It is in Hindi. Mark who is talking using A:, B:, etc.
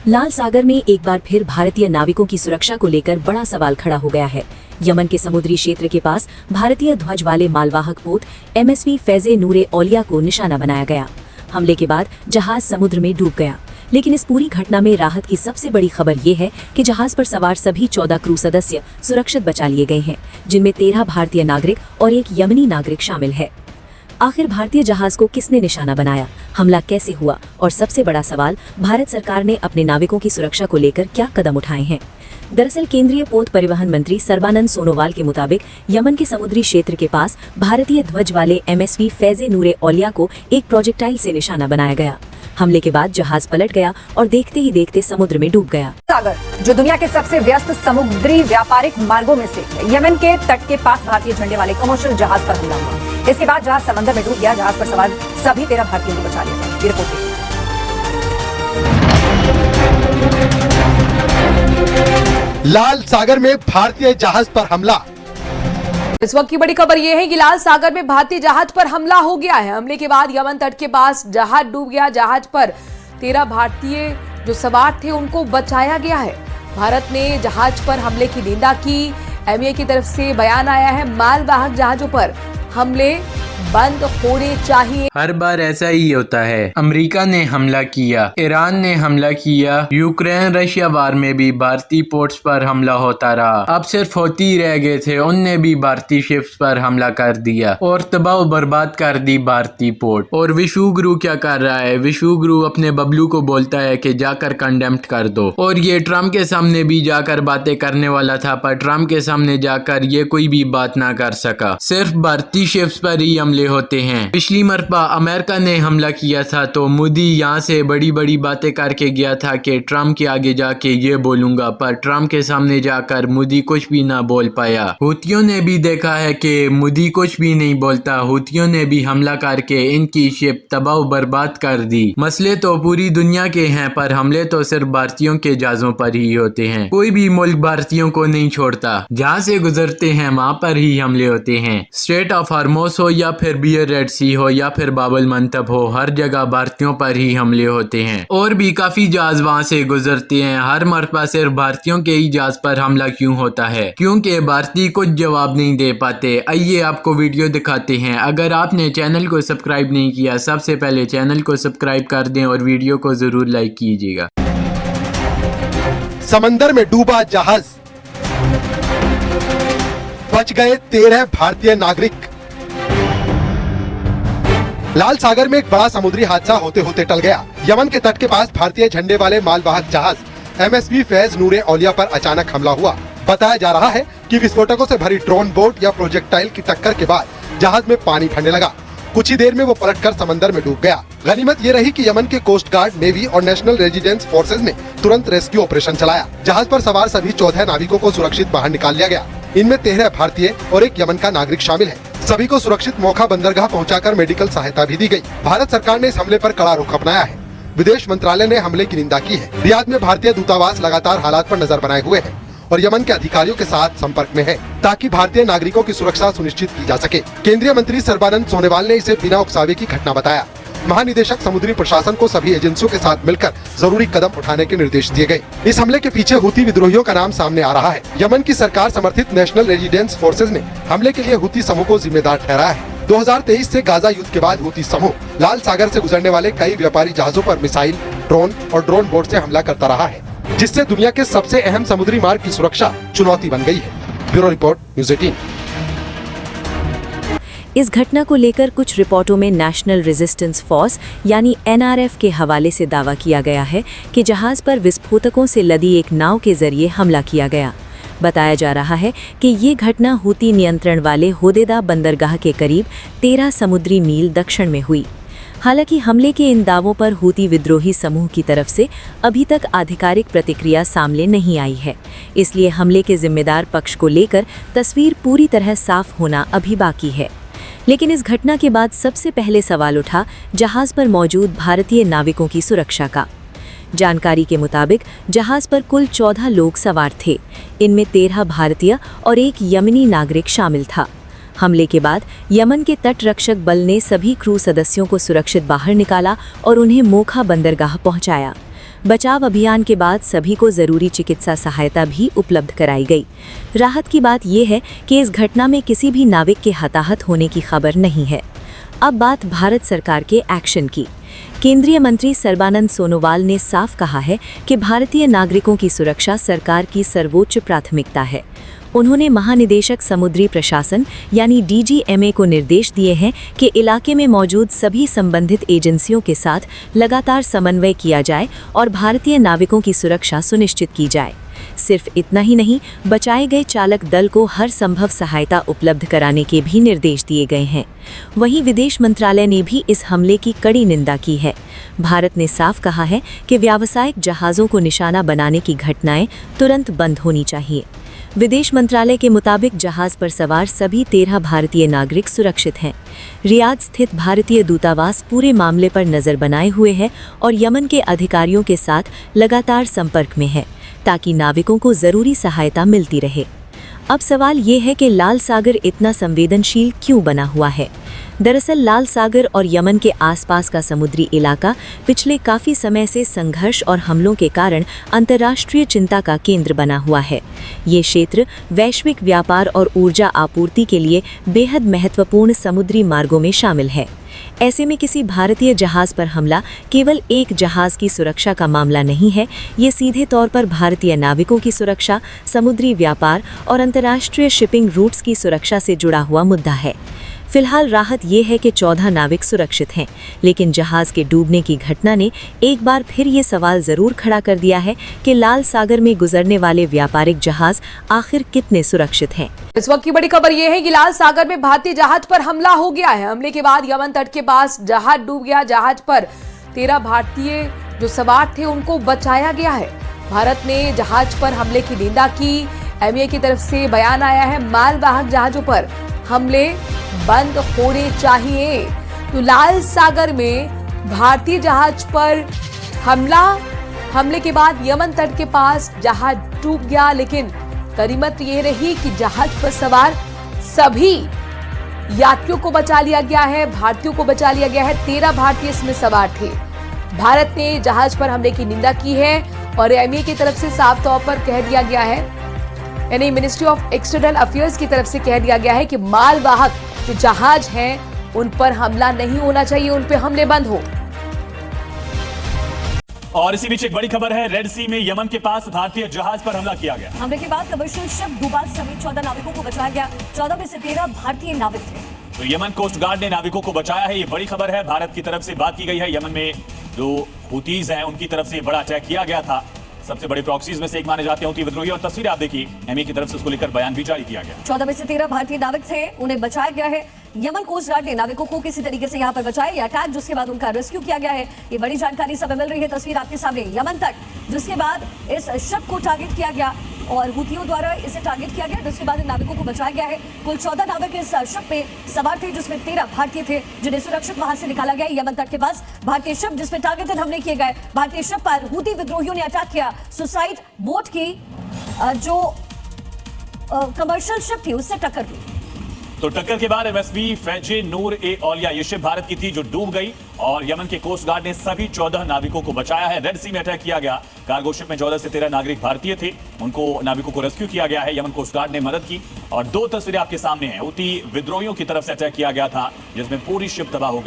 A: लाल सागर में एक बार फिर भारतीय नाविकों की सुरक्षा को लेकर बड़ा सवाल खड़ा हो गया है। यमन के समुद्री क्षेत्र के पास भारतीय ध्वज वाले मालवाहक पोत MSV फैज़े नूरे औलिया को निशाना बनाया गया। हमले के बाद जहाज समुद्र में डूब गया। लेकिन इस पूरी घटना में राहत की सबसे बड़ी खबर ये है कि जहाज पर सवार सभी 14 क्रू सदस्य सुरक्षित बचा लिए गए हैं, जिनमें 13 भारतीय नागरिक और एक यमनी नागरिक शामिल है। आखिर भारतीय जहाज को किसने निशाना बनाया, हमला कैसे हुआ और सबसे बड़ा सवाल, भारत सरकार ने अपने नाविकों की सुरक्षा को लेकर क्या कदम उठाए हैं। दरअसल केंद्रीय पोत परिवहन मंत्री सर्बानंद सोनोवाल के मुताबिक यमन के समुद्री क्षेत्र के पास भारतीय ध्वज वाले MSV फैज़े नूरे औलिया को एक प्रोजेक्टाइल से निशाना बनाया गया। हमले के बाद जहाज पलट गया और देखते ही देखते समुद्र में डूब गया।
B: सागर, जो दुनिया के सबसे व्यस्त समुद्री व्यापारिक मार्गों में से यमन के तट के पास भारतीय झंडे वाले कमर्शियल जहाज पर हमला हुआ। इसके बाद जहाज समंदर में डूब गया। जहाज पर सवार सभी 13 भारतीयों को बचा लिया गया। ये रिपोर्ट देखिए।
C: लाल सागर में भारतीय जहाज पर हमला।
D: इस वक्त की बड़ी खबर यह है कि लाल सागर में भारतीय जहाज पर हमला हो गया है। हमले के बाद यमन तट के पास जहाज डूब गया। जहाज पर 13 भारतीय जो सवार थे उनको बचाया गया है। भारत ने जहाज पर हमले की निंदा की। MEA की तरफ से बयान आया है, मालवाहक जहाजों पर हमले बंद होने चाहिए।
E: हर बार ऐसा ही होता है। अमेरिका ने हमला किया, ईरान ने हमला किया, यूक्रेन रशिया वार में भी भारतीय पोर्ट्स पर हमला होता रहा। अब सिर्फ होती ही रह गए थे, उनने भी भारतीय शिप्स पर हमला कर दिया और तबाह बर्बाद कर दी भारतीय पोर्ट। और विशु गुरु क्या कर रहा है? विशु गुरु अपने बबलू को बोलता है कि जाकर कंडेम्प्ट कर दो, और ये ट्रम्प के सामने भी जाकर बातें करने वाला था, पर ट्रम्प के सामने जाकर ये कोई भी बात ना कर सका। सिर्फ भारतीय शिप्स पर ही हमले होते हैं। पिछली मरतबा अमेरिका ने हमला किया था तो मोदी यहाँ से बड़ी बड़ी बातें करके गया था कि ट्रम्प के आगे जाके ये बोलूंगा, पर ट्रम्प के सामने जाकर मोदी कुछ भी ना बोल पाया। हुतियों ने भी देखा है कि मोदी कुछ भी नहीं बोलता। हुतियों ने भी हमला करके इनकी शिप तबाह बर्बाद कर दी। मसले तो पूरी दुनिया के हैं, पर हमले तो सिर्फ भारतीयों के जहाजों पर ही होते हैं। कोई भी मुल्क भारतीयों को नहीं छोड़ता। जहाँ से गुजरते हैं वहाँ पर ही हमले होते हैं। स्ट्रेट ऑफ हार्मोस हो या फिर बियर रेड सी हो या फिर बाबल मंतब हो, हर जगह भारतीयों पर ही हमले होते हैं। और भी काफी जहाज वहाँ से गुजरते हैं। हर मरतबा सिर्फ भारतीयों के ही जहाज पर हमला क्यों होता है? क्योंकि भारतीय कुछ जवाब नहीं दे पाते। आइए आपको वीडियो दिखाते हैं। अगर आपने चैनल को सब्सक्राइब नहीं किया, सबसे पहले चैनल को सब्सक्राइब कर दें और वीडियो को जरूर लाइक कीजिएगा।
C: समंदर में डूबा जहाज, बच गए 13 भारतीय नागरिक। लाल सागर में एक बड़ा समुद्री हादसा होते होते टल गया। यमन के तट के पास भारतीय झंडे वाले मालवाहक जहाज MSV फैज़ नूरे औलिया पर अचानक हमला हुआ। बताया जा रहा है कि विस्फोटकों से भरी ड्रोन बोट या प्रोजेक्टाइल की टक्कर के बाद जहाज में पानी भरने लगा। कुछ ही देर में वो पलटकर समंदर में डूब गया। गनीमत ये रही कि यमन के कोस्ट गार्ड, नेवी और नेशनल रेजिडेंस फोर्सेज ने तुरंत रेस्क्यू ऑपरेशन चलाया। जहाज पर सवार सभी 14 नाविकों को सुरक्षित बाहर निकाल लिया गया। इनमें 13 भारतीय और एक यमन का नागरिक शामिल है। सभी को सुरक्षित मोखा बंदरगाह पहुंचाकर मेडिकल सहायता भी दी गई। भारत सरकार ने इस हमले पर कड़ा रुख अपनाया है। विदेश मंत्रालय ने हमले की निंदा की है। रियाद में भारतीय दूतावास लगातार हालात पर नजर बनाए हुए है और यमन के अधिकारियों के साथ संपर्क में है, ताकि भारतीय नागरिकों की सुरक्षा सुनिश्चित की जा सके। केंद्रीय मंत्री सर्बानंद सोनोवाल ने इसे बिना उकसावे की घटना बताया। महानिदेशक समुद्री प्रशासन को सभी एजेंसियों के साथ मिलकर जरूरी कदम उठाने के निर्देश दिए गए। इस हमले के पीछे हुती विद्रोहियों का नाम सामने आ रहा है। यमन की सरकार समर्थित नेशनल रेजिडेंस फोर्सेज ने हमले के लिए हुती समूह को जिम्मेदार ठहराया है। 2023 से गाजा युद्ध के बाद हुती समूह लाल सागर से गुजरने वाले कई व्यापारी जहाजों पर मिसाइल, ड्रोन और ड्रोन बोट से हमला करता रहा है, जिससे दुनिया के सबसे अहम समुद्री मार्ग की सुरक्षा चुनौती बन गई है। Bureau report, news 18।
A: इस घटना को लेकर कुछ रिपोर्टों में नेशनल रेजिस्टेंस फोर्स यानी NRF के हवाले से दावा किया गया है कि जहाज पर विस्फोटकों से लदी एक नाव के जरिए हमला किया गया। बताया जा रहा है कि ये घटना हुती नियंत्रण वाले होदेदा बंदरगाह के करीब 13 समुद्री मील दक्षिण में हुई। हालांकि हमले के इन दावों पर हुती विद्रोही समूह की तरफ से अभी तक आधिकारिक प्रतिक्रिया सामने नहीं आई है, इसलिए हमले के जिम्मेदार पक्ष को लेकर तस्वीर पूरी तरह साफ होना अभी बाकी है। लेकिन इस घटना के बाद सबसे पहले सवाल उठा जहाज पर मौजूद भारतीय नाविकों की सुरक्षा का। जानकारी के मुताबिक जहाज पर कुल 14 लोग सवार थे। इनमें 13 भारतीय और एक यमनी नागरिक शामिल था। हमले के बाद यमन के तट रक्षक बल ने सभी क्रू सदस्यों को सुरक्षित बाहर निकाला और उन्हें मोखा बंदरगाह पहुंचाया। बचाव अभियान के बाद सभी को जरूरी चिकित्सा सहायता भी उपलब्ध कराई गई। राहत की बात यह है कि इस घटना में किसी भी नाविक के हताहत होने की खबर नहीं है। अब बात भारत सरकार के एक्शन की। केंद्रीय मंत्री सर्बानंद सोनोवाल ने साफ कहा है कि भारतीय नागरिकों की सुरक्षा सरकार की सर्वोच्च प्राथमिकता है। उन्होंने महानिदेशक समुद्री प्रशासन यानी DGMA को निर्देश दिए हैं कि इलाके में मौजूद सभी संबंधित एजेंसियों के साथ लगातार समन्वय किया जाए और भारतीय नाविकों की सुरक्षा सुनिश्चित की जाए। सिर्फ इतना ही नहीं, बचाए गए चालक दल को हर संभव सहायता उपलब्ध कराने के भी निर्देश दिए गए हैं। वहीं विदेश मंत्रालय ने भी इस हमले की कड़ी निंदा की है। भारत ने साफ कहा है कि व्यावसायिक जहाज़ों को निशाना बनाने की घटनाएं तुरंत बंद होनी चाहिए। विदेश मंत्रालय के मुताबिक जहाज पर सवार सभी 13 भारतीय नागरिक सुरक्षित हैं। रियाद स्थित भारतीय दूतावास पूरे मामले पर नजर बनाए हुए है और यमन के अधिकारियों के साथ लगातार संपर्क में है ताकि नाविकों को जरूरी सहायता मिलती रहे। अब सवाल ये है कि लाल सागर इतना संवेदनशील क्यों बना हुआ है। दरअसल लाल सागर और यमन के आसपास का समुद्री इलाका पिछले काफ़ी समय से संघर्ष और हमलों के कारण अंतर्राष्ट्रीय चिंता का केंद्र बना हुआ है। ये क्षेत्र वैश्विक व्यापार और ऊर्जा आपूर्ति के लिए बेहद महत्वपूर्ण समुद्री मार्गों में शामिल है। ऐसे में किसी भारतीय जहाज पर हमला केवल एक जहाज की सुरक्षा का मामला नहीं है, ये सीधे तौर पर भारतीय नाविकों की सुरक्षा, समुद्री व्यापार और अंतर्राष्ट्रीय शिपिंग रूट्स की सुरक्षा से जुड़ा हुआ मुद्दा है। फिलहाल राहत ये है कि 14 नाविक सुरक्षित हैं, लेकिन जहाज के डूबने की घटना ने एक बार फिर ये सवाल जरूर खड़ा कर दिया है कि लाल सागर में गुजरने वाले व्यापारिक जहाज आखिर कितने सुरक्षित हैं।
D: इस वक्त की बड़ी खबर यह है कि लाल सागर में भारतीय जहाज पर हमला हो गया है। हमले के बाद यमन तट के पास जहाज डूब गया। जहाज पर 13 भारतीय जो सवार थे उनको बचाया गया है। भारत ने जहाज पर हमले की निंदा की। MA की तरफ से बयान आया है, मालवाहक जहाजों पर हमले बंद होने चाहिए। तो लाल सागर में भारतीय जहाज पर हमले के बाद यमन तट के पास जहाज डूब गया, लेकिन गनीमत ये रही कि जहाज पर सवार सभी यात्रियों को बचा लिया गया है, भारतीयों को बचा लिया गया है। 13 भारतीय इसमें सवार थे। भारत ने जहाज पर हमले की निंदा की है और MA की तरफ से साफ तौर पर कह दिया गया है, यानी मिनिस्ट्री ऑफ एक्सटर्नल अफेयर्स की तरफ से कह दिया गया है कि मालवाहक जो जहाज हैं उन पर हमला नहीं होना चाहिए, उन पे हमले बंद हो।
F: और इसी बीच एक बड़ी खबर है, रेड सी में यमन के पास भारतीय जहाज पर हमला किया गया।
G: हमले के बाद कमर्शियल शिप डूबा समेत 14 नाविकों को बचाया गया। 14 में से 13 भारतीय नाविक थे।
F: तो यमन कोस्ट गार्ड ने नाविकों को बचाया है, ये बड़ी खबर है। भारत की तरफ से बात की गई है। यमन में जो हुतीज हैं उनकी तरफ से बड़ा अटैक किया गया था। सबसे बड़े प्रॉक्सीज में से एक माने जाते हैं हुती विद्रोही, और तस्वीरें आप देखिए, MA की तरफ से उसको लेकर बयान भी जारी किया गया।
G: 14 में से 13 भारतीय नाविक थे, उन्हें बचाया गया है। यमन कोस्ट गार्ड ने नाविकों को किसी तरीके से यहाँ पर बचाया या अटैक, जिसके बाद उनका रेस्क्यू किया गया है। ये बड़ी जानकारी सब मिल रही है। तस्वीर आपके सामने यमन तक, जिसके बाद इस शिप को टारगेट किया गया और हुतियों द्वारा इसे टारगेट किया गया, जिसके बाद इन नाविकों को बचाया गया है। कुल 14 नाविक इस शिप पे सवार थे, जिसमें 13 भारतीय थे, जिन्हें सुरक्षित वहां से निकाला गया। यमन तट के पास भारतीय शिप जिसमें टारगेटेड हमले किए गए। भारतीय शिप पर हुती विद्रोहियों ने अटैक किया। सुसाइड बोट की जो कमर्शियल शिप थी उससे टक्कर हुई।
F: तो टक्कर के बाद MSV फैजे नूर ए औलिया, ये शिप भारत की थी जो डूब गई, और यमन के कोस्ट गार्ड ने सभी 14 नाविकों को बचाया है। रेड सी में अटैक किया गया। कार्गो शिप में 14 से 13 नागरिक भारतीय थे, उनको नाविकों को रेस्क्यू किया गया है। यमन कोस्ट गार्ड ने मदद की। और 2 तस्वीरें आपके सामने हैं। हुती विद्रोहियों की तरफ से अटैक किया गया था, जिसमें पूरी शिप तबाह हो गई।